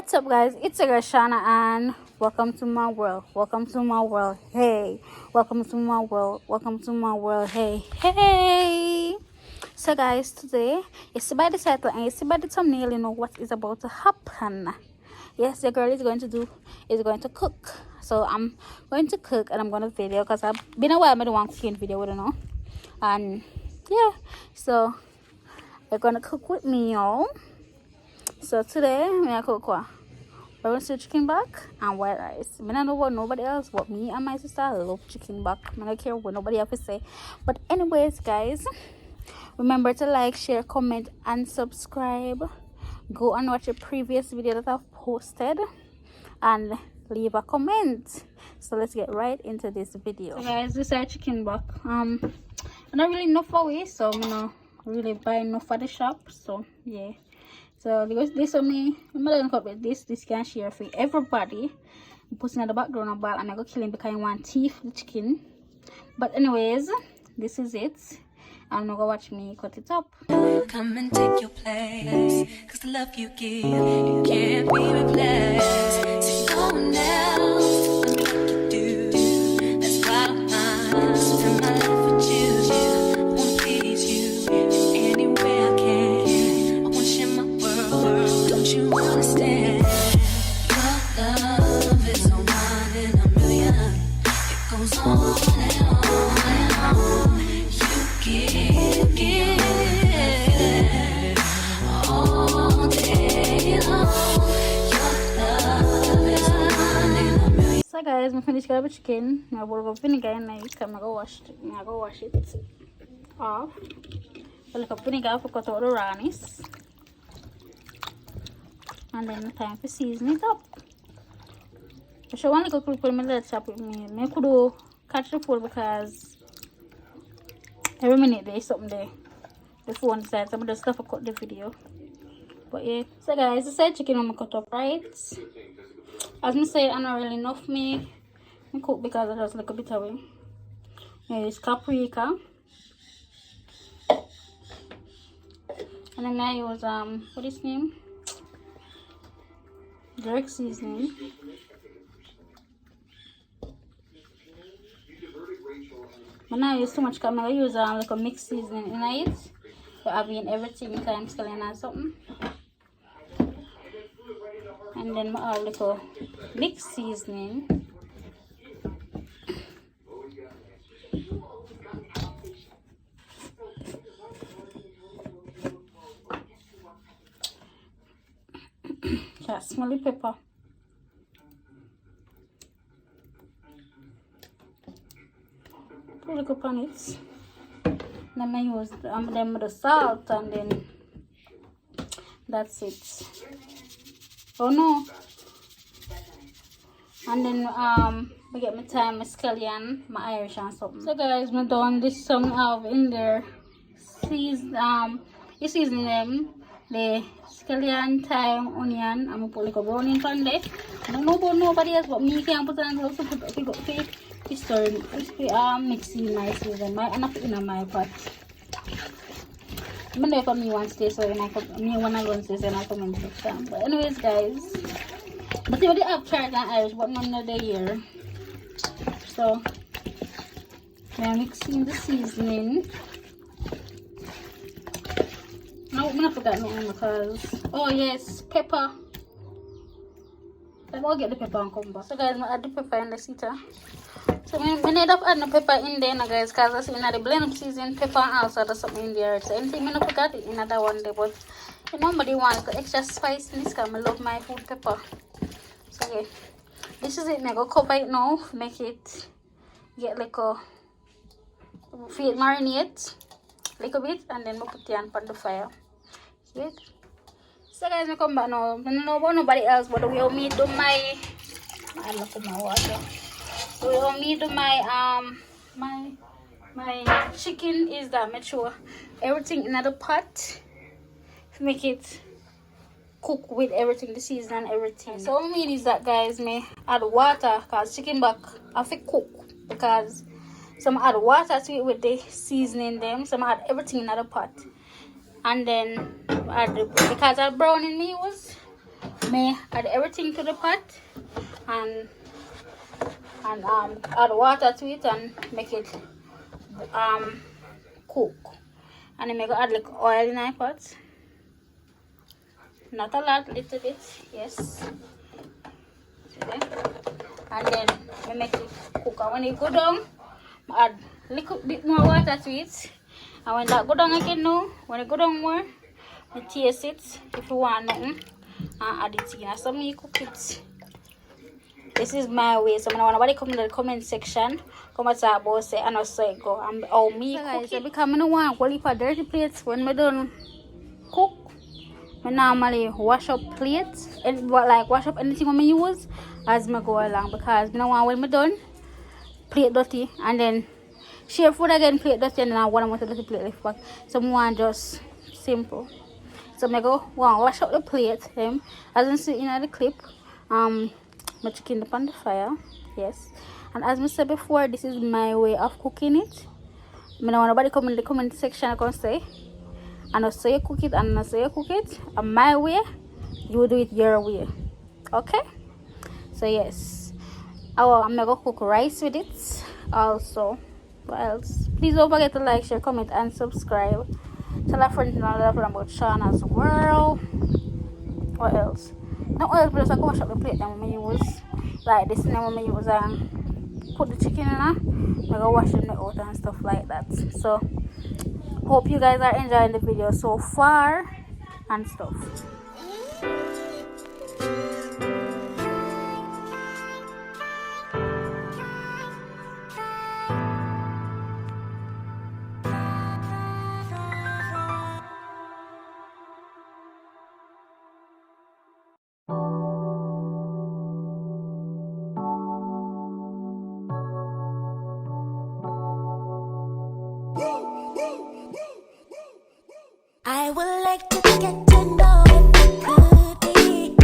What's up, guys? It's your girl Shauna, and welcome to my world. Welcome to my world. Hey, welcome to my world. Welcome to my world. Hey, hey. So, guys, today you see by the title and you see by the thumbnail, you know what is about to happen. Yes, the girl is going to cook. So I'm going to cook and I'm going to video because I've been a while. I don't want cooking video, you know. And yeah, so they're gonna cook with me, y'all. So today I'm gonna cook what? We're going chicken back and white rice. I don't know what nobody else, but me and my sister love chicken back. I don't care what nobody else say. But anyways, guys, remember to like, share, comment, and subscribe. Go and watch the previous video that I've posted and leave a comment. So let's get right into this video. So guys, this is chicken back. I don't really know for way, so I'm not really buy enough for the shop. So yeah. So because this on me, I'm gonna cut with this can share for everybody. I'm putting in the background of ball and I go kill him because I want teeth the chicken. But anyways, this is it. I'm not gonna watch me cut it up. Come and take your place, cause the love you give, it can't be replaced. So no one else to do like you do. That's why I spend my life with you. I wanna please you in any way I can. I wanna share my world, don't you understand? Your love is a one in a million. It goes on and on and on. You give all day long. Your love is a one in a million. So guys, I finished the chicken. I will go vinegar in it. I'm gonna go wash it off. So like a vinegar for cut out the rawness. And then time to season it up. If you want to cook with me, let's chop with me. I could do catch the food because every minute there's something there. The phone decides I'm just stuff to cut the video. But yeah. So guys, this is chicken I'm gonna cut up, right? As I say, I don't really enough me cook because I just like a bit away. Yeah, it's paprika. And then I use what is his name? Direct seasoning. But now I use too much because I'm going to use like a mixed seasoning in it. So I've been everything because I'm still in something. And then I have like a mixed seasoning. Just smelly pepper. Put up on it. Then I use them with the salt and then that's it. Oh no. And then I get my thyme, my scallion, my Irish and something. So guys, I'm done this some have in there. You season them. The scallion, thyme, onion. I'm gonna put like a brown in on there. I don't know about nobody else, but me can put on also put mixing my season. I'm not putting on my pot. I'm gonna for me one day, so when I run season I come in section. But anyways, guys, but they have charred and Irish, but none of the year. So I'm mixing the seasoning. No, I'm not forget nothing because oh yes, pepper. I'm gonna get the pepper and come back. So guys, I'm gonna add the pepper in the center. So we need to add the pepper in there now, guys, because I see in the blend of season pepper and also there's something in there. So anything I don't forget it in that one day, but you know, nobody wants extra spiciness because I love my food pepper. So yeah, this is it. I'm gonna cover it now, make it get like a feel marinate a little bit, and then we'll put it on the fire. See? So guys, I come back now. I don't know about nobody else, but the way me do my I love my water. The way me do my my chicken is that make sure everything in the pot, make it cook with everything, the season and everything. So what I mean is that, guys, me add water because chicken back I have to cook because some add water to it with the seasoning them, some add everything in the pot. And then add because that browning me was may add everything to the pot and add water to it and make it cook. And then I go add like oil in my pot. Not a lot, little bit, yes. Okay. And then I make it cook. And when it go down, I add a little bit more water to it. And when that go down again now, when it go down more, you taste it if you want nothing and add it in. So me cook it. This is my way. So when nobody come in the comment section, come and talk about say I know so it go and how me cook it. So because I don't want to leave dirty plates when I done cook. I normally wash up plates and like wash up anything I use as I go along because I don't want when I done plate dirty and then share food again plate dirty and then I want to dirty plate left back. So I want just simple. So I go wash up the plate as I see in the clip. My chicken up on the fire, yes. And as I said before, this is my way of cooking it. I don't want nobody come in the comment section and say I know say you cook it and I say you cook it and my way, you do it your way. Okay? So yes. I'm gonna cook rice with it also. What else? Please don't forget to like, share, comment and subscribe. Tell a friend about Shauna's World. What else? Not oil plus I go wash up the plate then when I use like this and then when I use put the chicken in I go wash them out and stuff like that. So hope you guys are enjoying the video so far and stuff. I would like to get to know if you could be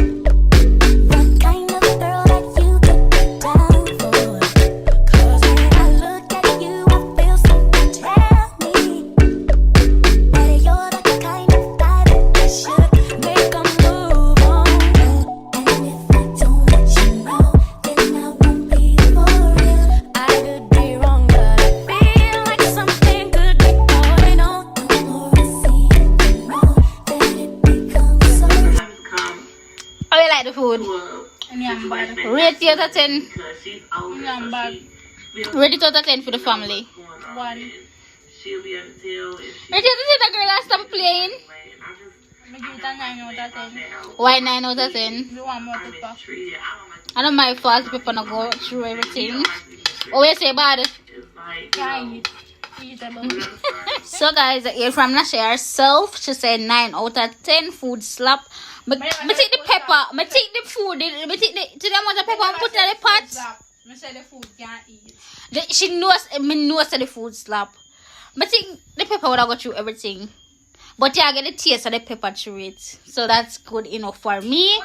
the kind of girl that you could get down for. 'Cause when I look at you, I feel something tell me that you're the kind of guy that I should make a move on. And if I don't let you know, then I won't be for real. I could be wrong, but I feel like something could be going on. The more I see it, the more that it becomes so. How you like the food? Rate it out of 10. Rate it out of 10 for the family. 1. Rate it out of 10 the girl last time playing. I give it a 9 out of 10. Why 9 out of 10? You want more pepper? I don't mind false people not go through everything. Oh, you say bad? Can't eat. Eatable. So guys, from Nasha herself, she said 9 out of 10 food slap. But take the pepper, but take the food, but take the amount of pepper and put it in the pot. I said the food can't eat. She knows, me knows that the food slap. But think the pepper would have got through everything. But yeah, I get the taste of the pepper through it. So that's good enough for me.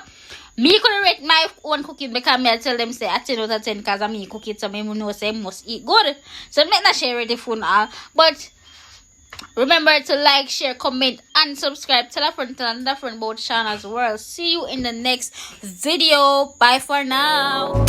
Me could rate my own cooking because me I tell them say I 10 out of 10 because I me cook it so me know say I must eat good. So make not share the food all. But remember to like, share, comment and subscribe. Tell a friend about Shauna's World. See you in the next video. Bye for now.